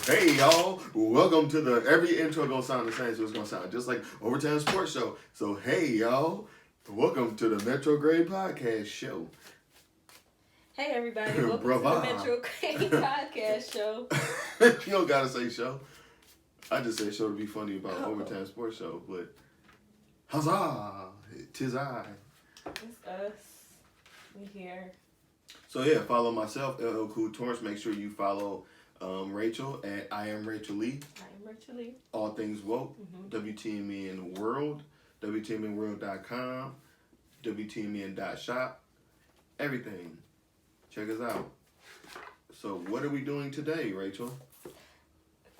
Hey y'all, welcome to the every intro gonna sound the same, so it's gonna sound just like Overtime Sports Show. So hey y'all, welcome to the Metrograde podcast show. Hey everybody, welcome to the Metrograde podcast show. You don't gotta say show. I just say show to be funny about Overtime Sports Show, but huzzah, 'tis I. It's us. We here. So yeah, follow myself, LL Cool Torrance. Make sure you follow Racheal at I am Racheal Lee. I am Racheal Lee. All things woke. WTMN World. WTMNworld.com. WTMN.shop. Everything. Check us out. So what are we doing today, Racheal?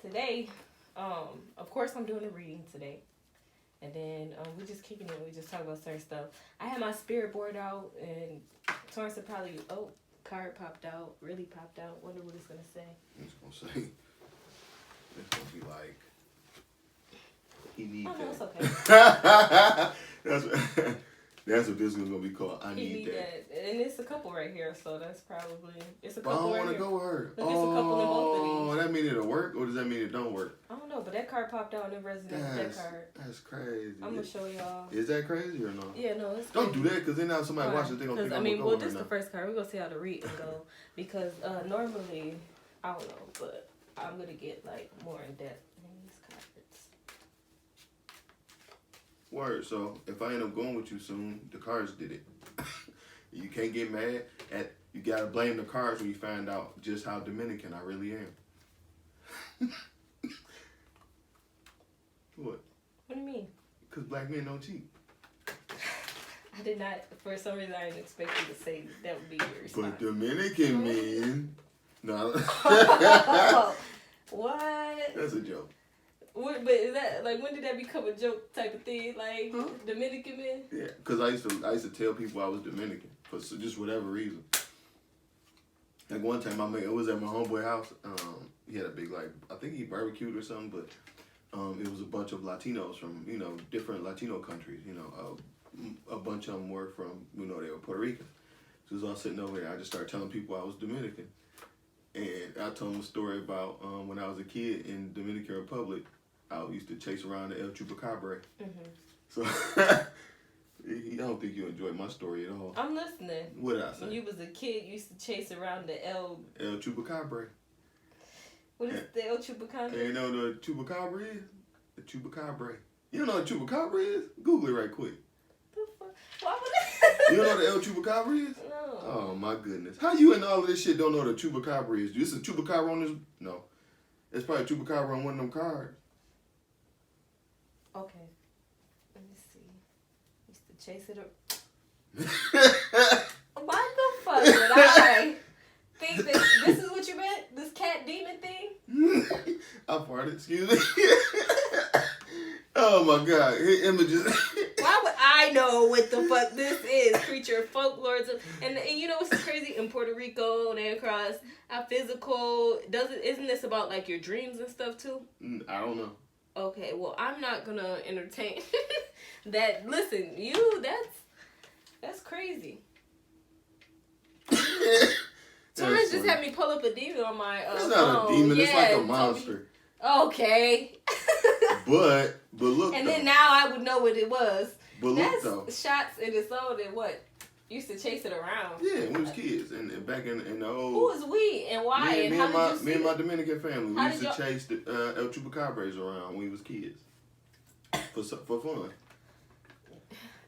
Today, of course I'm doing a reading today. And then we just kicking it. We just talk about certain stuff. I had my spirit board out and Torrance said probably, card popped out, really popped out. Wonder what it's gonna say. It's gonna say, it's gonna be like, he needs that. No, it's okay. That's what this is gonna be called. I need that. And it's a couple right here, so that's probably it's a But couple. I don't want to go with her. Look, it's a couple in both of these. Oh, that mean it'll work, or does that mean it don't work? I don't know, but that card popped out and it resonated with that card. That's crazy. I'm gonna show y'all. Is that crazy or not? Yeah, no, it's Don't crazy. do that, because then now somebody watches, they're gonna think I'm gonna go with her this is now. the first card. We're gonna see how the reading go because normally I don't know, but I'm gonna get like more in depth in these cards. Word. So if I end up going with you soon, the cards did it. You can't get mad at. You gotta blame the cards when you find out just how Dominican I really am. What? What do you mean? Because black men don't cheat. I did not. For some reason, I didn't expect you to say that would be your response. But Dominican men. No. What? That's a joke. What, but is that like when did that become a joke type of thing? Like Dominican men? Yeah, because I used to tell people I was Dominican for just whatever reason. Like one time it was at my homeboy house. He had a big I think he barbecued or something, but it was a bunch of Latinos from different Latino countries. A bunch of them were from they were Puerto Rican. So it was all sitting over there. I just started telling people I was Dominican, and I told them a story about when I was a kid in Dominican Republic. I used to chase around the El Chupacabra. So I don't think you enjoyed my story at all. I'm listening. What did I say? When you was a kid, you used to chase around the El Chupacabra. What is the El Chupacabra? You know what the Chupacabra is? The Chupacabra. You don't know what Chupacabra is? Google it right quick. The fuck? Why would I? You don't know what the El Chupacabra is? No. Oh my goodness. How you and all of this shit don't know what the Chupacabra is? This is Chupacabra on this? No. It's probably Chupacabra on one of them cards. Okay. Let me see. Used to chase it up. Why the fuck would I think that this is what you meant? This cat demon thing? I farted, excuse me. Oh my god. Here images. Why would I know what the fuck this is? Creature of folklore. And you know what's crazy? In Puerto Rico and across, how physical isn't this about like your dreams and stuff too? I don't know. Okay, well I'm not gonna entertain that. Listen, that's crazy. Torrance just had me pull up a demon on my It's not a demon, it's like a monster. Okay. But look. And then now I would know what it was. But that's look though. Shots in the soul that what? Used to chase it around. Yeah, when we was kids and back in the old. Who was we and why Me and how did you see me and my Dominican family. We used to chase the El Chupacabras around when we was kids. For fun.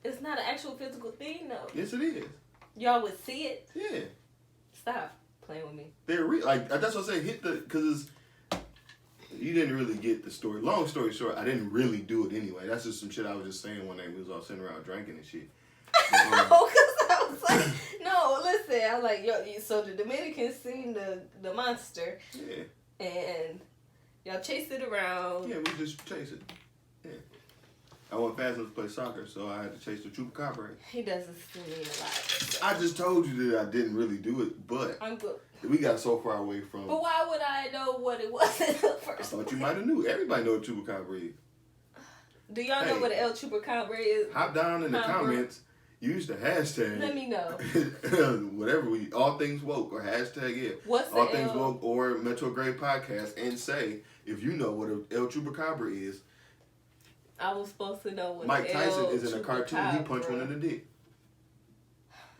It's not an actual physical thing though. Yes, it is. Y'all would see it? Yeah. Stop playing with me. They're like that's what I say. Because you didn't really get the story. Long story short, I didn't really do it anyway. That's just some shit I was just saying one night. We was all sitting around drinking and shit. Because I was like, no, listen. I was like, yo. So the Dominicans seen the monster. Yeah. And y'all chased it around. Yeah, we just chased it. Yeah. I went fast enough to play soccer, so I had to chase the Chupacabra. He does this to me a lot. So. I just told you that I didn't really do it, but I'm good. We got so far away from. But why would I know what it was in the first I thought place? you might have knew. Everybody know what Chupacabra is. Do y'all know what an El Chupacabra is? Hop down in the comments. You used to hashtag. Let me know. Whatever all things woke or hashtag it. What's all the things L? woke or Metrograde podcast and say if you know what El Chupacabra is. I was supposed to know what Mike Tyson El is in a cartoon. He punched Chupacabra. one in the dick.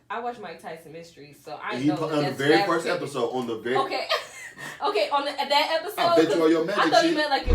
I watch Mike Tyson Mysteries, so I And know on the very first episode. On the very Okay, okay. On that episode, I bet you all your magic I thought shit. you meant like.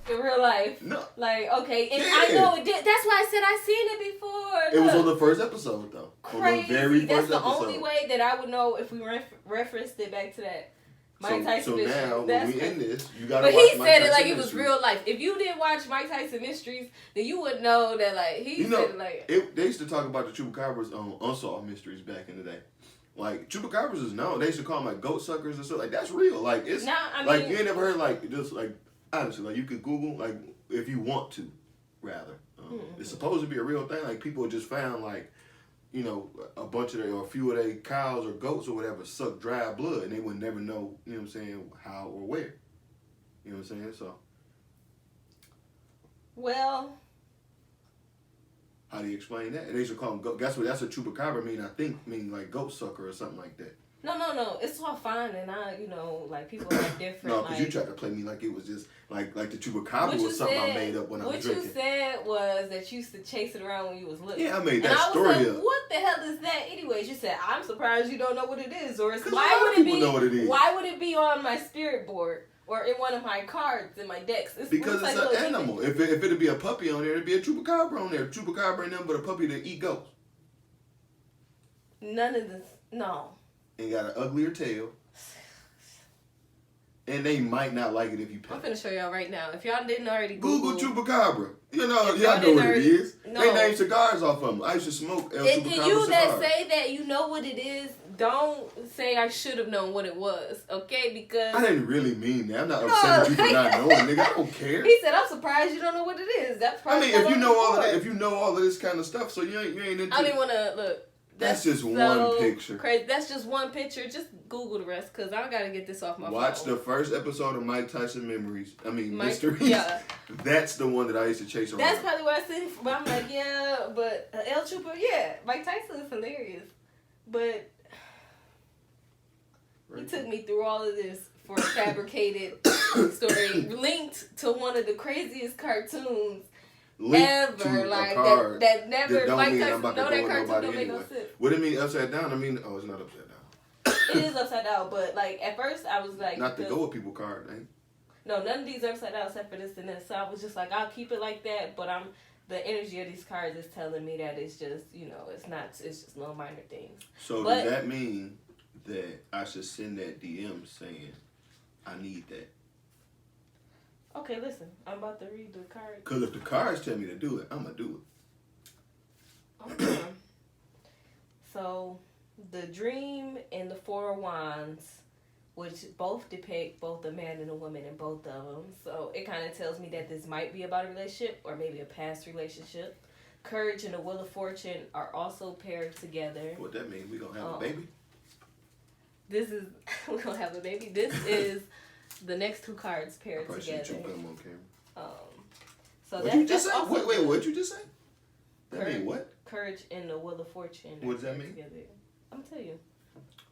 In real life. No. Like, okay, and Yeah. I know it did. That's why I said I seen it before. It was Look. on the first episode though. Crazy. On the very That's first the episode. only way that I would know if we referenced it back to that. Mike Tyson so Mysteries. now That's when we crazy. end this, you gotta But watch he Mike said it Tyson like it was Mysteries. real life. If you didn't watch Mike Tyson Mysteries, then you would know that like he You know, said it like they used to talk about the Chupacabras on Unsolved Mysteries back in the day. Like Chupacabras is known. They used to call them like goat suckers and stuff. Like that's real. Like it's Nah, I like mean- you ain't never heard like just like honestly like you could Google like if you want to, rather. It's supposed to be a real thing. Like people just found like you know a bunch of their or a few of their cows or goats or whatever suck dry blood and they would never know. You know what I'm saying? How or where. You know what I'm saying? So well. how do you explain that? And they used to call them goat. That's what Chupacabra mean. I think mean like goat sucker or something like that. No. It's all fine, and like people have different. No, because like, you tried to play me like it was just like the Chupacabra what you was something I said- made up when I was What drinking. you said was that you used to chase it around when you was little. Yeah, I made and that I was story like, up. what the hell is that? Anyways, you said I'm surprised you don't know what it is, or it's, 'Cause a why lot of would it people be? know what it is. Why would it be on my spirit board or in one of my cards in my decks? Because like it's little an animal. If it'd be a puppy on there, it'd be a Chupacabra on there. Chupacabra ain't nothing but a puppy that eat goats. None of this. No. And got an uglier tail. And they might not like it if you I'm pet it. finna show y'all right now. If y'all didn't already Google Chupacabra. You know, If y'all y'all know what didn't it is. no. They name cigars off of them. I used to smoke El And Chupacabra you that cigars. say that you know what it is, don't say I should have known what it was, okay? Because I didn't really mean that. I'm not upset at you for not knowing, nigga. I don't care. he said, "I'm surprised you don't know what it is." That's I probably. mean, if you know all of that, if you know all of this kind of stuff, so you ain't into I didn't want to look. That's just so one picture. Crazy. That's just one picture. Just Google the rest, cause I gotta get this off my Watch phone. the first episode of Mike Tyson Memories. I mean, Mysteries. Yeah. That's the one that I used to chase around. That's probably what I said. But I'm like, yeah, but El Chupa, yeah, Mike Tyson is hilarious, but he took me through all of this for a fabricated story linked to one of the craziest cartoons Linked to ever. a Like card that never that don't Mike mean I'm Tyson. about to No, go that with cartoon nobody don't make anyway. no sense. What it mean upside down? I mean, oh, it's not upside down. It is upside down, but like at first I was like, Not to go with people card, ain't. no, none of these are upside down except for this and this. So I was just like, I'll keep it like that, but the energy of these cards is telling me that it's just, it's not, it's just little minor things. So But- does that mean that I should send that DM saying I need that? Okay, listen, I'm about to read the card. Because if the cards tell me to do it, I'm gonna do Okay. So, the Dream and the Four of Wands, which both depict both a man and a woman in both of them. So, it kind of tells me that this might be about a relationship or maybe a past relationship. Courage and the Wheel of Fortune are also paired together. it. What that mean? We gonna have a baby? This is, we're going to have a baby. This is the next two cards I paired probably together. shouldn't put them on camera. So What you just say? also Wait, good. what'd you just say? That Courage. mean what? Courage and the Wheel of Fortune. What does that are mean? together. I'm going to tell you.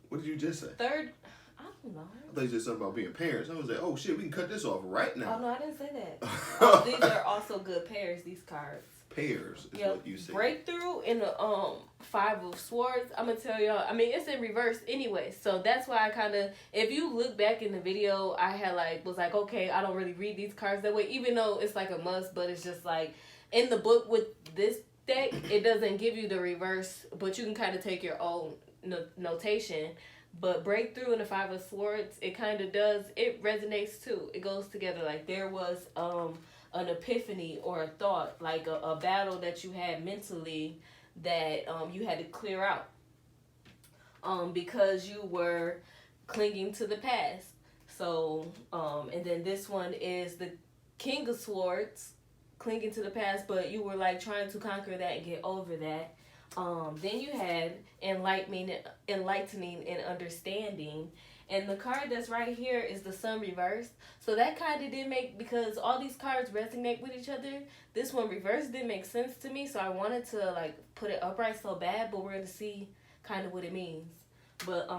What did you just say? Third, I don't know. I thought you said something about being parents. I was like, oh shit, we can cut this off right Oh, now. no, I didn't say that. These are also good pairs, these cards. Pairs is Yep. what you said. Breakthrough in the Five of Swords. I'm gonna tell y'all. I mean, it's in reverse anyway, so that's why I kind of. If you look back in the video, I had was like, okay, I don't really read these cards that way, even though it's like a must. But it's just like in the book with this deck, it doesn't give you the reverse, but you can kind of take your own notation. But Breakthrough in the Five of Swords, it kind of does. It resonates too. It goes together. Like there was an epiphany or a thought, like a battle that you had mentally that you had to clear out because you were clinging to the past. So, and then this one is the King of Swords, clinging to the past, but you were like trying to conquer that and get over that. Then you had enlightening and understanding. And the card that's right here is the sun reversed. So that kind of didn't make, because all these cards resonate with each other. This one reversed didn't make sense to me. So I wanted to like put it upright so bad, but we're going to see kind of what it means. But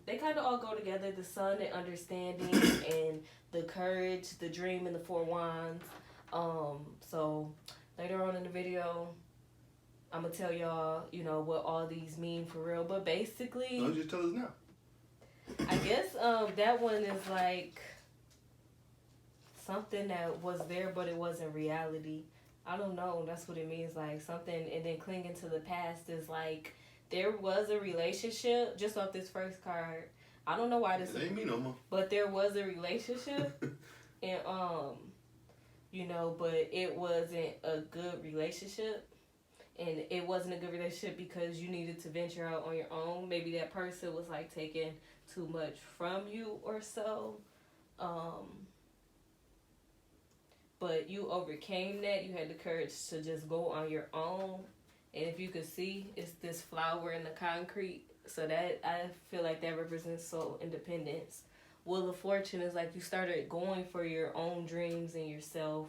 they kind of all go together, the sun and understanding and the courage, the dream, and the four wands. So later on in the video, I'm going to tell y'all, you know, what all these mean for real. But basically... No, just tell us now. I guess that one is like something that was there, but it wasn't reality. I don't know. That's what it means. Like something, and then clinging to the past is like there was a relationship just off this first card. I don't know why this. It ain't me no more. But there was a relationship, and you know, but it wasn't a good relationship. And it wasn't a good relationship because you needed to venture out on your own. Maybe that person was like taking too much from you or so. But you overcame that. You had the courage to just go on your own. And if you could see, it's this flower in the concrete. So that, I feel like that represents soul independence. Wheel of Fortune is like you started going for your own dreams and yourself.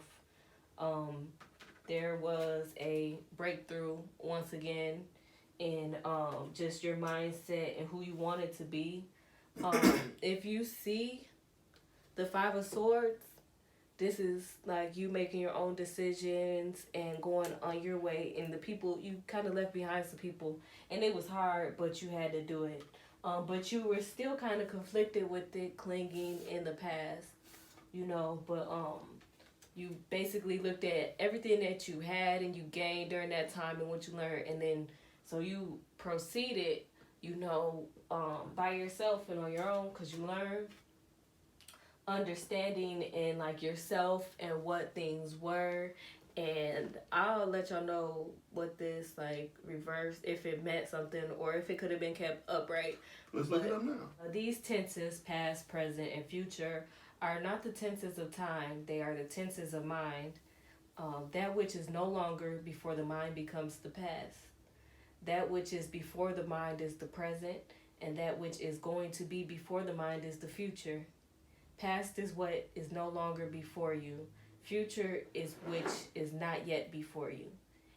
There was a breakthrough once again in just your mindset and who you wanted to be. If you see the Five of Swords, this is like you making your own decisions and going on your way. And the people, you kind of left behind some people. And it was hard, but you had to do it. But you were still kind of conflicted with it, clinging in the past, you know. But you basically looked at everything that you had and you gained during that time and what you learned. And then, so you proceeded, you know, by yourself and on your own because you learned understanding in like yourself and what things were. And I'll let y'all know what this like reversed, if it meant something or if it could have been kept upright. Let's look it up now. These tenses, past, present, and future, are not the tenses of time. They are the tenses of mind. That which is no longer before the mind becomes the past. That which is before the mind is the present, and that which is going to be before the mind is the future. Past is what is no longer before you. Future is which is not yet before you.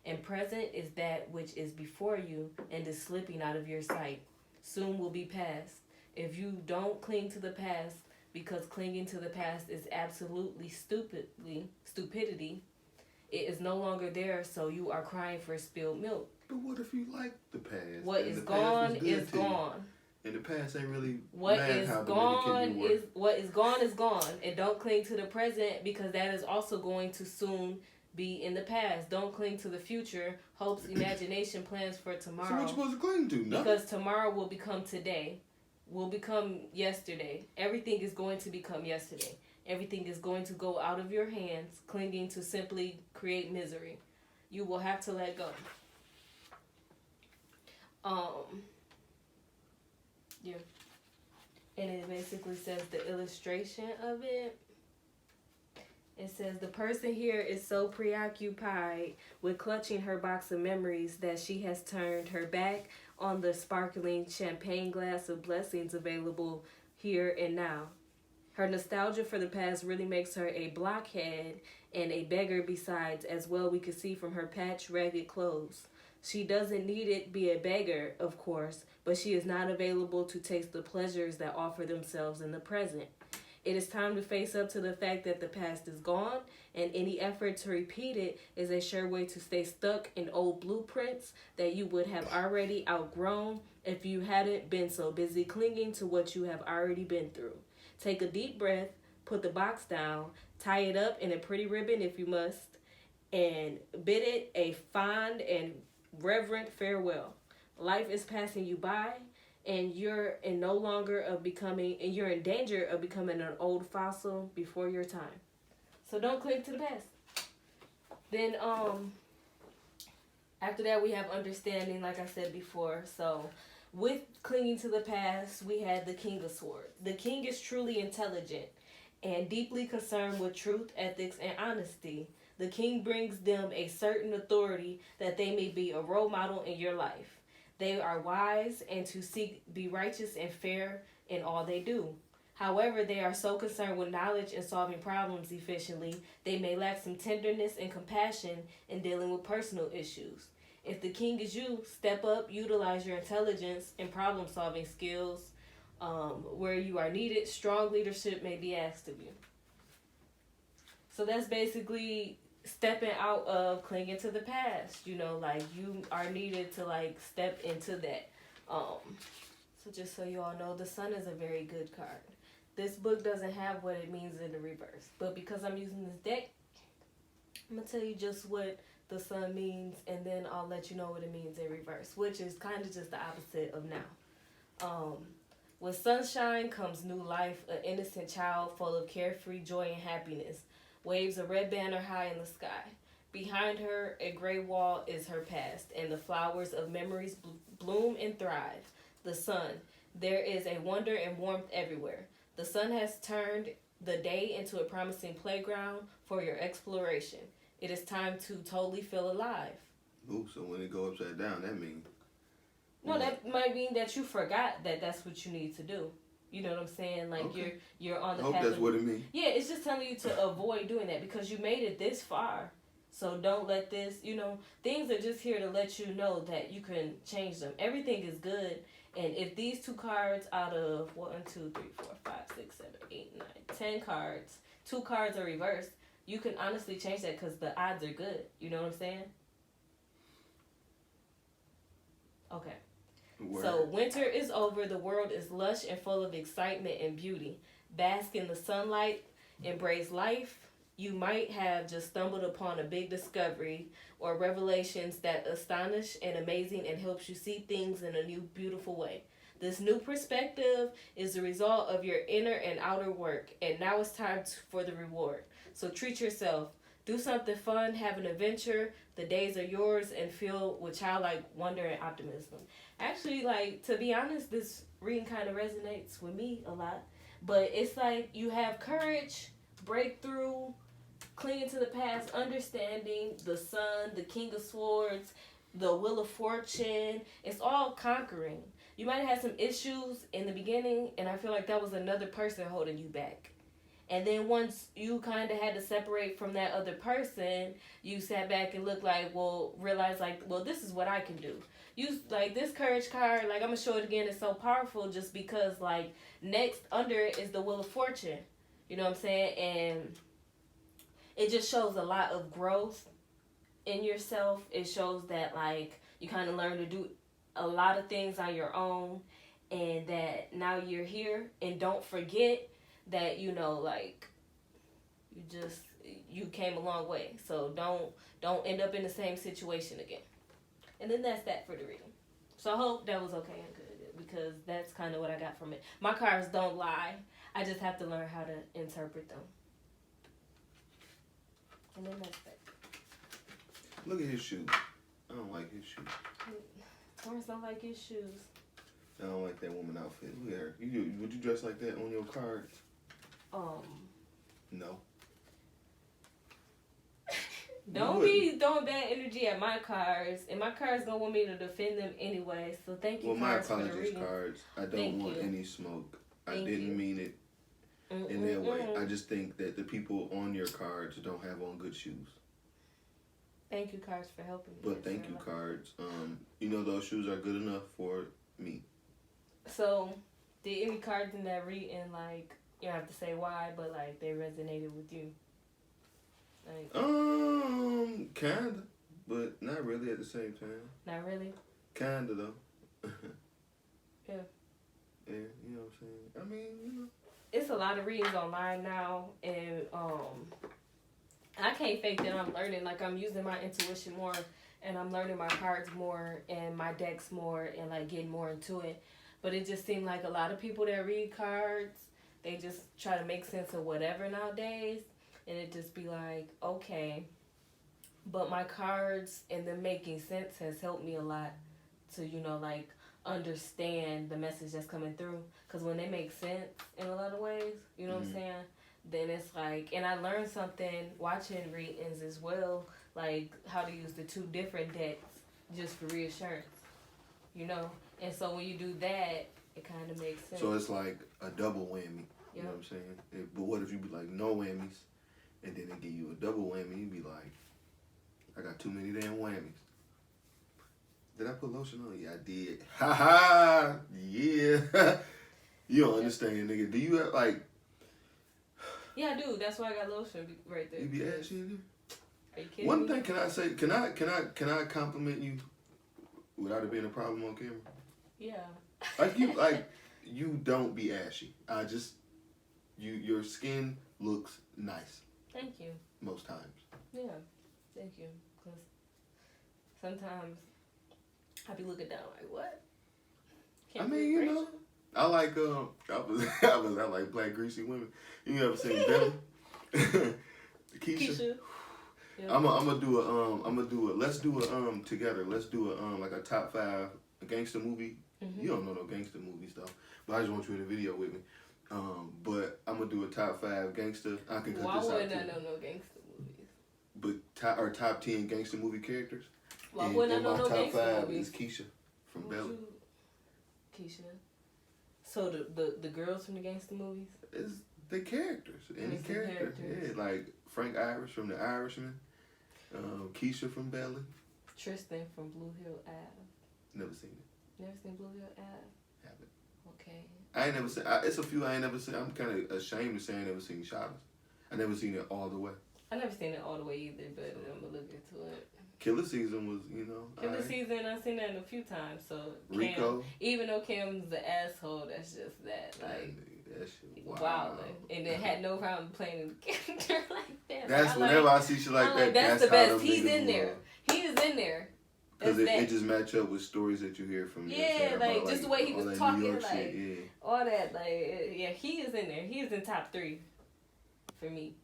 And present is that which is before you and is slipping out of your sight. Soon will be past. If you don't cling to the past, because clinging to the past is absolutely stupidity, it is no longer there, so you are crying for spilled milk. But what if you like the past? What is gone is gone. And the past ain't really what is gone is gone. And don't cling to the present because that is also going to soon be in the past. Don't cling to the future, hopes, imagination, plans for tomorrow. So what you supposed to cling to? Nothing. Because tomorrow will become today. Will become yesterday. Everything is going to become yesterday. Everything is going to go out of your hands, clinging to simply create misery. You will have to let go. Yeah. And it basically says the illustration of it. It says the person here is so preoccupied with clutching her box of memories that she has turned her back on the sparkling champagne glass of blessings available here and now. Her nostalgia for the past really makes her a blockhead and a beggar besides, as well we could see from her patched, ragged clothes. She doesn't need it be a beggar, of course, but she is not available to taste the pleasures that offer themselves in the present. It is time to face up to the fact that the past is gone, and any effort to repeat it is a sure way to stay stuck in old blueprints that you would have already outgrown if you hadn't been so busy clinging to what you have already been through. Take a deep breath, put the box down, tie it up in a pretty ribbon if you must, and bid it a fond and reverent farewell. Life is passing you by, and you're in danger of becoming an old fossil before your time. So don't cling to the past. Then after that we have understanding, like I said before. So with clinging to the past, we had the King of Swords. The king is truly intelligent and deeply concerned with truth, ethics, and honesty. The king brings them a certain authority that they may be a role model in your life. They are wise and to be righteous and fair in all they do. However, they are so concerned with knowledge and solving problems efficiently, they may lack some tenderness and compassion in dealing with personal issues. If the king is you, step up, utilize your intelligence and problem solving skills where you are needed. Strong leadership may be asked of you. So that's basically stepping out of clinging to the past. You know, like you are needed to like step into that. So just so you all know, the sun is a very good card. This book doesn't have what it means in the reverse. But because I'm using this deck, I'm going to tell you just what the sun means, and then I'll let you know what it means in reverse, which is kind of just the opposite of now. With sunshine comes new life, an innocent child full of carefree joy and happiness, waves a red banner high in the sky. Behind her, a gray wall is her past, and the flowers of memories bloom and thrive. The sun, there is a wonder and warmth everywhere. The sun has turned the day into a promising playground for your exploration. It is time to totally feel alive. Ooh, so when it go upside down, that means... No, that might mean that you forgot that that's what you need to do. You know what I'm saying? Like, okay. you're on the path. I hope that's what it means. Yeah, it's just telling you to avoid doing that because you made it this far. So don't let this, things are just here to let you know that you can change them. Everything is good. And if these 2 cards out of 1, 2, 3, 4, 5, 6, 7, 8, 9, 10 cards, 2 cards are reversed, you can honestly change that because the odds are good. You know what I'm saying? Okay. Word. So winter is over. The world is lush and full of excitement and beauty. Bask in the sunlight. Embrace life. You might have just stumbled upon a big discovery or revelations that astonish and amazing and helps you see things in a new, beautiful way. This new perspective is the result of your inner and outer work, and now it's time for the reward. So treat yourself. Do something fun, have an adventure. The days are yours and filled with childlike wonder and optimism. Actually, like, to be honest, this reading kind of resonates with me a lot. But it's like you have courage, breakthrough, clinging to the past, understanding, the sun, the king of swords, the wheel of fortune. It's all conquering. You might have had some issues in the beginning, and I feel like that was another person holding you back. And then once you kind of had to separate from that other person, you sat back and realized this is what I can do. You, like, this courage card, like, I'm going to show it again, it's so powerful just because, like, next under it is the wheel of fortune. You know what I'm saying? And it just shows a lot of growth in yourself. It shows that, like, you kind of learn to do a lot of things on your own, and that now you're here. And don't forget that, you came a long way. So don't end up in the same situation again. And then that's that for the reading. So I hope that was okay and good, because that's kind of what I got from it. My cards don't lie. I just have to learn how to interpret them. And then that's that. Look at his shoes. I don't like his shoes. Taurus don't like his shoes. I don't like that woman outfit. Look at her. Would you dress like that on your cards? No. Don't be throwing bad energy at my cards, and my cards gonna want me to defend them anyway. So thank you, cards, for the reading. Well, my apologies, cards. I don't want any smoke. I didn't mean it in that way. I just think that the people on your cards don't have on good shoes. Thank you, cards, for helping me. But thank you, cards. Those shoes are good enough for me. So, did any cards in that reading, like, you don't have to say why, but like they resonated with you? Like, kinda, but not really at the same time. Not really? Kinda though. Yeah. Yeah, you know what I'm saying? I mean, It's a lot of readings online now, and I can't fake that I'm learning. Like, I'm using my intuition more, and I'm learning my cards more, and my decks more, and like getting more into it. But it just seemed like a lot of people that read cards, they just try to make sense of whatever nowadays. And it just be like, okay. But my cards and them making sense has helped me a lot to, understand the message that's coming through. Because when they make sense in a lot of ways, you know what I'm saying? then it's like, and I learned something watching readings as well, like how to use the 2 different decks just for reassurance, you know? And so when you do that, it kind of makes sense. So it's like a double whammy. You know what I'm saying? But what if you be like, no whammies, and then they give you a double whammy, you be like, I got too many damn whammies. Did I put lotion on? Yeah, I did. Ha ha! Yeah. You don't understand, nigga. Do you have, like... Yeah, I do. That's why I got lotion right there. You be ashy in Are you kidding One me? thing can I say, can I compliment you without it being a problem on camera? Yeah. Like you don't be ashy. Your skin looks nice. Thank you. Most times. Yeah. Thank you. Because sometimes I be looking down like, what? I mean, you know, I like I like black greasy women. You ever seen Belly? Keisha. Yeah. I'm gonna do a let's do a together. Let's do a like a top 5 gangster movie. Mm-hmm. You don't know no gangster movie stuff, but I just want you in the video with me. But I'm gonna do a top 5 gangster. I can cut Why this out. Why wouldn't I know no gangster movies? But top 10 gangster movie characters. Why wouldn't I know no gangster top 5 movies? is Keisha from Belly. Keisha. So the girls from the gangster movies? It's the characters. Any characters. Yeah, like Frank Irish from The Irishman. Keisha from Belly. Tristan from Blue Hill Ave. Never seen it. Never seen Blue Hill Ave? Haven't. Okay. I ain't never seen. It's a few I ain't never seen. I'm kind of ashamed to say I ain't never seen Shadows. I never seen it all the way. I never seen it all the way either, but I'm gonna look into it. Killer Season was, you know. Killer Season, I've seen that a few times. So Rico. Cam, even though Cam's the asshole, that's just that like that shit wild. And then had no problem playing the character like that. That's like, whenever I see shit like that. That's the best. He's in there. He is in there. Because it just match up with stories that you hear from yeah, like just the way he was talking, like shit, yeah. all that, like yeah, he is in there. He is in top 3 for me.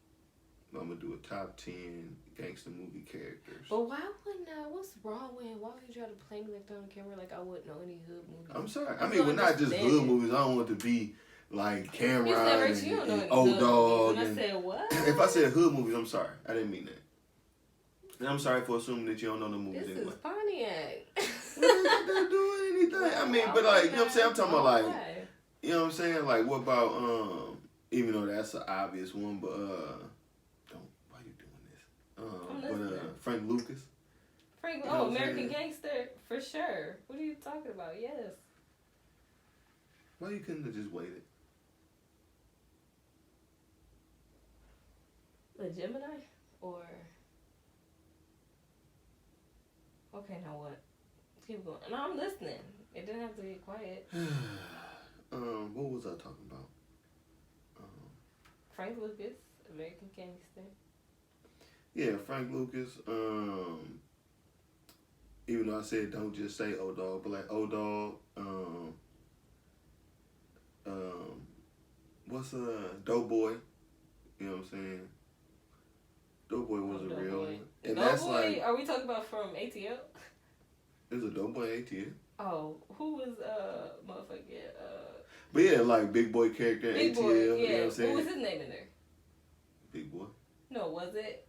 I'm gonna do a top 10 gangster movie characters. But why wouldn't I? What's wrong with him? Why would you try to play me like that on camera like I wouldn't know any hood movies? I'm sorry. I mean, we're not just hood movies. I don't want to be like Cameron and Old Dog. And I said what? If I said hood movies, I'm sorry. I didn't mean that. And I'm sorry for assuming that you don't know the movies this anyway. Is Pontiac. They're doing anything. I mean, but like, you know what I'm saying? I'm talking about like, you know what I'm saying? Like, what about even though that's an obvious one, but why you doing this? Frank Lucas. Frank, you know American Gangster for sure. What are you talking about? Yes. Why you couldn't have just waited? The Gemini or. Okay, now what? Keep going. No, I'm listening. It didn't have to be quiet. What was I talking about? Frank Lucas, American Gangster. Yeah, Frank Lucas. Even though I said don't just say old dog, but like old dog. What's Doughboy? You know what I'm saying? Doughboy was a real one. And that's like, are we talking about from ATL? There's a Doughboy ATL. Oh, who was motherfucker? But yeah, like big boy character Big ATL. Boy, yeah. You know what I'm saying? What was his name in there? Big Boy. No, was it?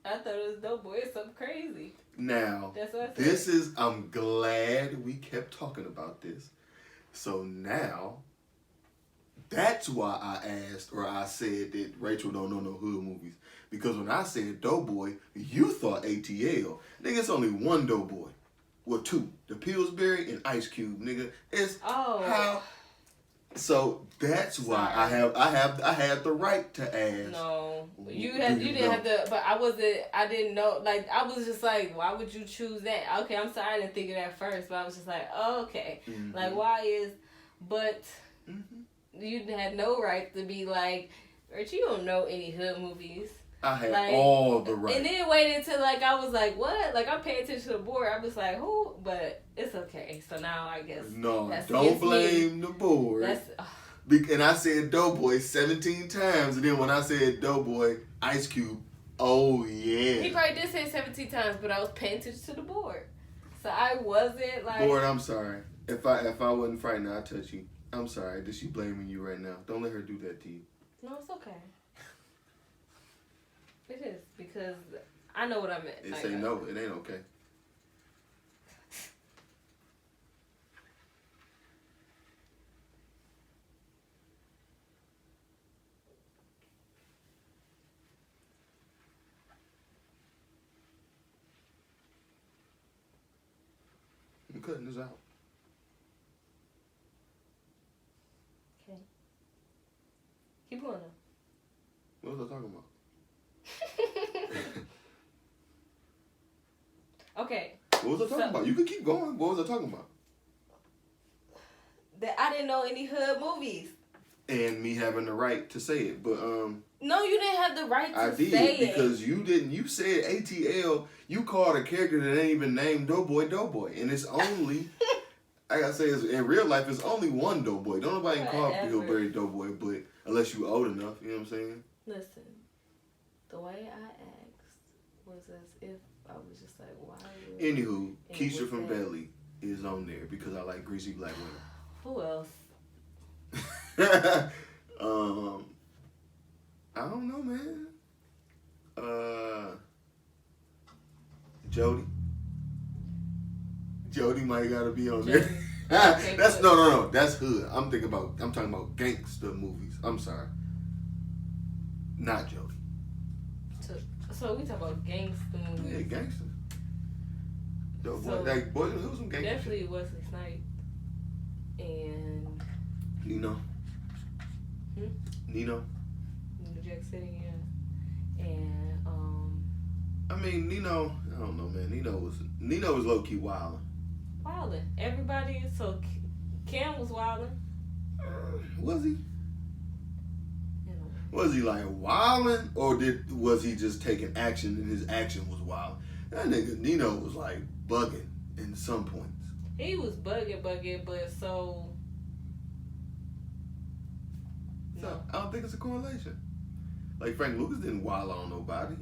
I thought it was Doughboy. It's something crazy. Now, that's what I said. I'm glad we kept talking about this. So now, that's why I asked or I said that Racheal don't know no hood movies. Because when I said Doughboy, you thought ATL. Nigga, it's only one Doughboy. Well, 2. The Pillsbury and Ice Cube, nigga. It's how. So that's why I had the right to ask. No, you didn't have to. But I didn't know. Like I was just like, why would you choose that? Okay, I'm sorry, I didn't think of that first. But I was just like, oh, okay. Mm-hmm. Like why is? But you had no right to be like, Rich, you don't know any hood movies. I had all the right. And then waited until like I was like, what? Like I'm paying attention to the board. I was like, who? But it's okay. So now I guess don't blame the board. And I said Doughboy 17 times, and then when I said Doughboy, Ice Cube, oh yeah. He probably did say 17 times, but I was paying attention to the board, so I wasn't like. Board, I'm sorry. If I wasn't frightened, I'd touch you. I'm sorry. That she blaming you right now. Don't let her do that to you. No, it's okay. It is, because I know what I meant. It say no, it ain't okay. I'm cutting this out. Okay. Keep going. What was I talking about? Okay. What was I talking about? You can keep going. What was I talking about? That I didn't know any hood movies. And me having the right to say it, but No, you didn't have the right to I did say it. because you didn't. You said ATL. You called a character that ain't even named Doughboy, and it's only. I gotta say, in real life, it's only one Doughboy. Don't nobody call Hillberry Doughboy, but unless you old enough, you know what I'm saying? Listen, the way I asked was as if I was just like, why? Anywho, Keisha from Belly is on there because I like greasy black women. Who else? I don't know, man. Jody might gotta be on there. Okay, That's no. That's hood. I'm talking about gangster movies. I'm sorry. Not Jody. So we talk about gangster movies. Yeah, gangster. So Like boy, it was some gangster. Definitely shit. Wesley Snipes and Nino. New Jack City, yeah. And I mean, Nino. I don't know, man. Nino was low key wildin'. Wildin'. Everybody. So Cam was wildin'. Was he? You know. Was he like wildin', or was he just taking action and his action was wild? That nigga Nino was like bugging in some points. He was bugging, but so. So I don't think it's a correlation. Like Frank Lucas didn't wild on nobody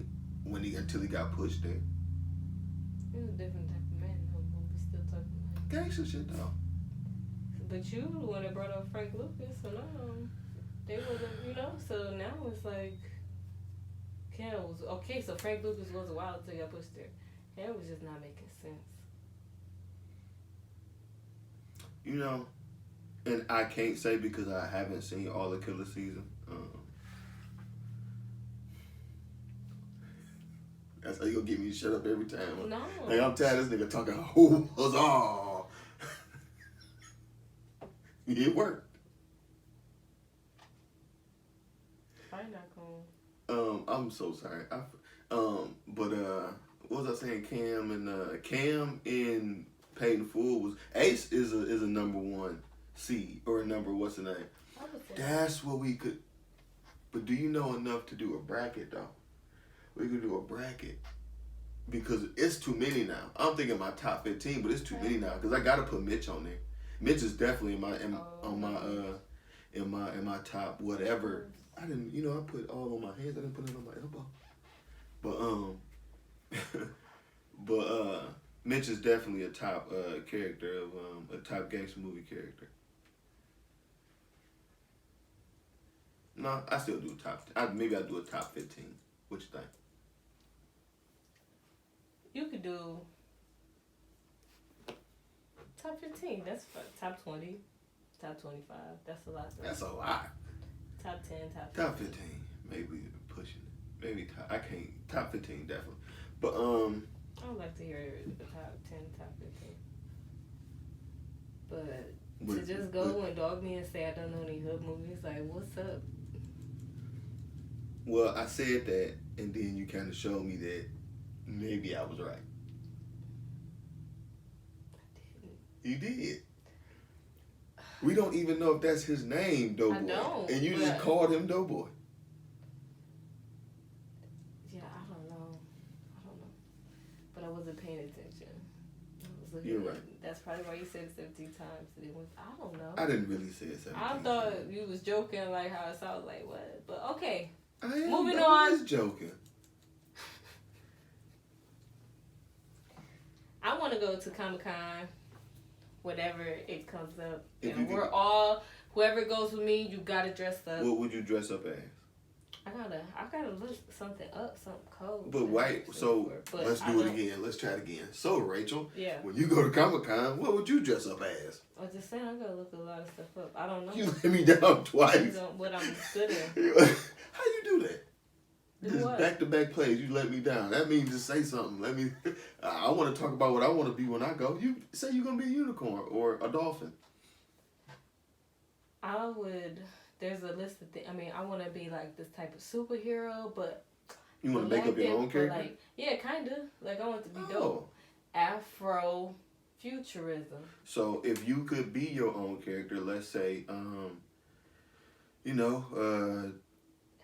until he got pushed there. He was a different type of man. We still talking about Gangster shit though. But you the one that brought up Frank Lucas, so no, they wasn't, So now it's like Cam was okay. So Frank Lucas was wild until he got pushed there. Cam was just not making sense. And I can't say because I haven't seen all the Killer season. That's how you gonna get me to shut up every time. No. Like I'm tired of this nigga talking who was all. It worked. Probably not gonna. I'm so sorry. But what was I saying? Cam and Peyton Fool was Ace is a number one seed or a number what's the name? That's what we could. But do you know enough to do a bracket though? We could do a bracket because it's too many now. I'm thinking my top 15, but it's too many now because I gotta put Mitch on there. Mitch is definitely in my top whatever. I didn't, I put all on my hands. I didn't put it on my elbow. But Mitch is definitely a top character of a top gangster movie character. No, I still do maybe I do a top 15. What you think? You could do top 15. That's fun. Top 20, top 25. That's a lot. That's a lot. Top 10, top 15. Top 15, maybe pushing it. Maybe I can't. Top 15 definitely. But I would like to hear the top 10, top 15. But to just go and dog me and say I don't know any hood movies, like what's up? Well, I said that, and then you kind of showed me that maybe I was right. I didn't. You did. We don't even know if that's his name, Doughboy. I don't. And you just called him Doughboy. Yeah, I don't know. But I wasn't paying attention. You're right. That's probably why you said it 17 times. I don't know. I didn't really say it 17 times. I thought you was joking, like how it sounded like what. But okay. I am. Moving on. Just joking. I want to go to Comic-Con, whatever it comes up. If And whoever goes with me, you got to dress up. What would you dress up as? I gotta look something up, something cold. But wait, so let's do it again. Let's try it again. So Rachel, when you go to Comic-Con, what would you dress up as? I was just saying, I gotta look a lot of stuff up. I don't know. You let me down twice. What I'm good at. How you do that? Just back-to-back plays, you let me down. That means just say something. Let me. I want to talk about what I want to be when I go. You say you're gonna be a unicorn or a dolphin. I would. There's a list of things. I mean, I want to be like this type of superhero, but you want to make up your own character. Like, yeah, kind of. Like I want it to be dope. Afro futurism. So if you could be your own character, let's say, if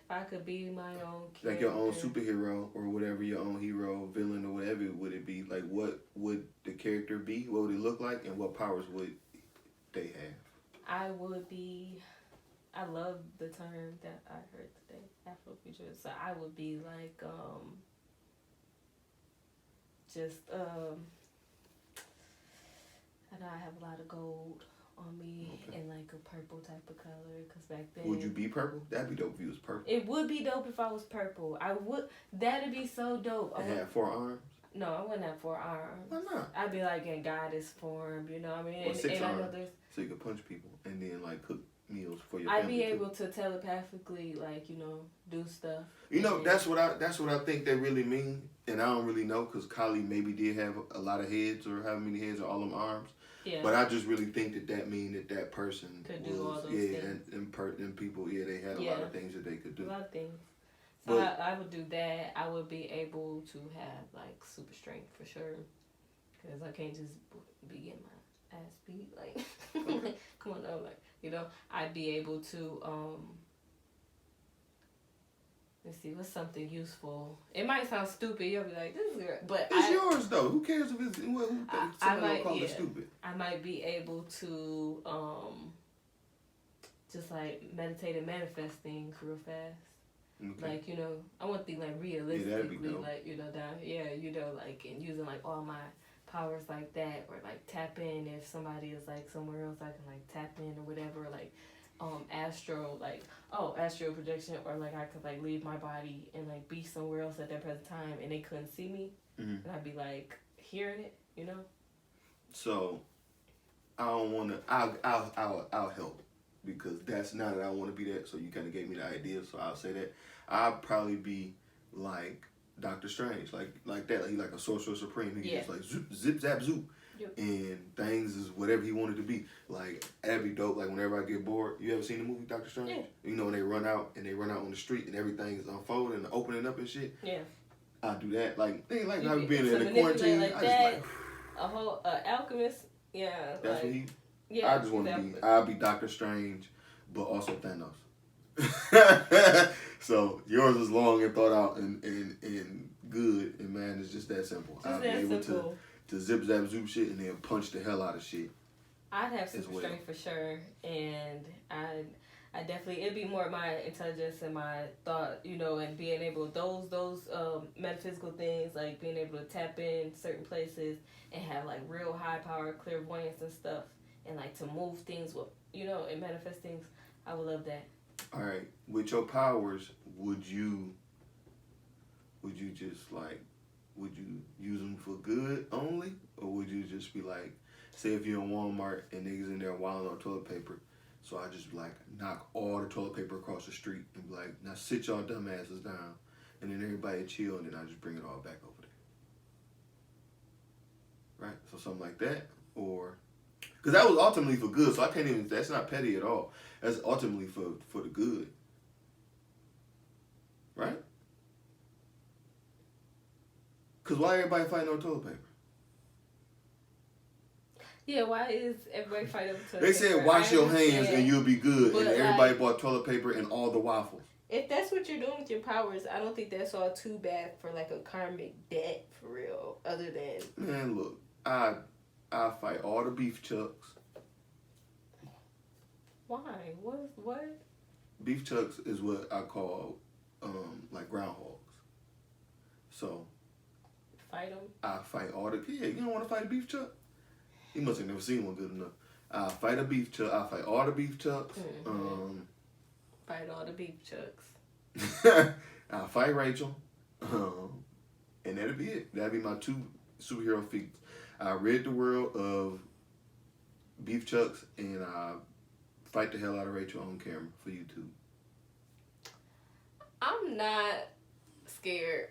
I could be my own character. Like your own superhero or whatever, your own hero, villain or whatever would it be? Like what would the character be? What would it look like? And what powers would they have? I would be, I love the term that I heard today, Afrofuturist. So I would be like, I know I have a lot of gold on me and like a purple type of color, because back then. Would you be purple? That'd be dope if you was purple. It would be dope if I was purple. That'd be so dope. I have 4 arms? No, I wouldn't have 4 arms. Why not? I'd be like in goddess form, you know what I mean? Or 6 arms, I know there's, so you could punch people and then like cook meals for your I'd family. be able to telepathically, like, you know, do stuff. You know, that's what I think they really mean, and I don't really know, because Kylie maybe did have a lot of heads, or how many heads, or all them arms. Yeah. But I just really think that mean that person could was, do all those things. and people, they had a lot of things that they could do. A lot of things. So I would do that. I would be able to have like super strength for sure, because I can't just be getting my ass beat. Like, come on, no, like, you know, I'd be able to let's see, what's something useful? It might sound stupid. You'll be like, "This is good," but it's yours though. Who cares if it's somebody will call it stupid? I might be able to just like meditate and manifesting real fast. Okay. Like, you know, I want to be like realistically, like, you know, down, you know, like, and using like all my powers like that, or like tap in if somebody is like somewhere else, I can like tap in or whatever, like astral projection, or like I could like leave my body and like be somewhere else at that present time and they couldn't see me, and I'd be like hearing it, you know. So I don't want to. I'll help, because that's not that I want to be that. So you kind of gave me the idea, so I'll say that I'd probably be like Doctor Strange, like that. Like, he's like a sorcerer supreme. He just like zoop, zip, zap, zoop. Yep. And things is whatever he wanted to be. Like, that'd be dope. Like, whenever I get bored, you ever seen the movie Doctor Strange? Yeah. You know, when they run out on the street and everything is unfolding and opening up and shit. Yeah. I do that. Like, they like how being in the quarantine. Like I that, just like a whole alchemist. Yeah. That's like, what he. Yeah. I just want to be. I'll be Doctor Strange, but also Thanos. So yours is long and thought out and good, and man, it's just that simple. I'll be able to zip zap zoop shit and then punch the hell out of shit. I'd have super strength for sure, and I definitely, it'd be more my intelligence and my thought, you know, and being able those metaphysical things, like being able to tap in certain places and have like real high power clairvoyance and stuff, and like to move things with, you know, and manifest things. I would love that. All right, with your powers, would you just like, would you use them for good only, or would you just be like, say if you're in Walmart and niggas in there wilding on toilet paper, so I just like knock all the toilet paper across the street and be like, now sit y'all dumbasses down, and then everybody chill, and then I just bring it all back over there. Right? So something like that, or because that was ultimately for good, so I can't even. That's not petty at all. That's ultimately for the good. Right? Because why everybody fighting over toilet paper? Yeah, why is everybody fighting over toilet paper? They said wash your hands and you'll be good, and everybody bought toilet paper and all the waffles. If that's what you're doing with your powers, I don't think that's all too bad for like a karmic debt for real. Other than, man, look, I fight all the beef chucks. Why? What? Beef chucks is what I call like groundhogs. So fight them. I fight all the you don't want to fight a beef chuck? You must have never seen one good enough. I fight a beef chuck. I fight all the beef chucks. Mm-hmm. Fight all the beef chucks. I'll fight Racheal. And that'll be it. That'll be my 2 superhero feats. I rid the world of beef chucks, and I fight the hell out of Racheal on camera for YouTube. I'm not scared.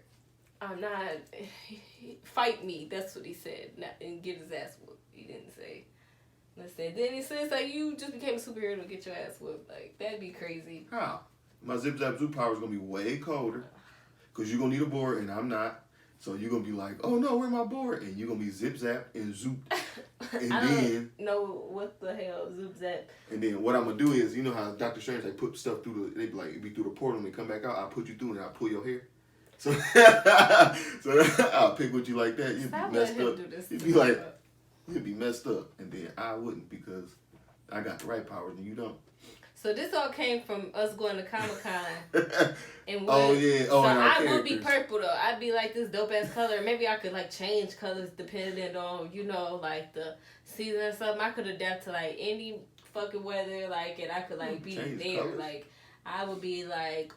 I'm not. Fight me. That's what he said. Not, and get his ass whooped. He didn't say. Listen. Then he says like you just became a superhero to get your ass whooped. Like that'd be crazy. How? My Zip Zap Zoop power is gonna be way colder, cause you're gonna need a board and I'm not. So you're gonna be like, oh no, where's my board? And you're gonna be zip zap and zoop. And I then don't know what the hell Zoop Zap. And then what I'm gonna do is, you know how Dr. Strange they put stuff through the, they be like, it be through the portal and they come back out. I put you through and I pull your hair. So, so I'll pick with you like that. You'd be messed up. You'd be like, you'd be messed up, and then I wouldn't because I got the right powers and you don't. So this all came from us going to Comic-Con. And oh yeah. Oh, so and I would be purple though. I'd be like this dope ass color. Maybe I could like change colors depending on, you know, like the season or something. I could adapt to like any fucking weather, like, and I could like be change there. colors? Like I would be like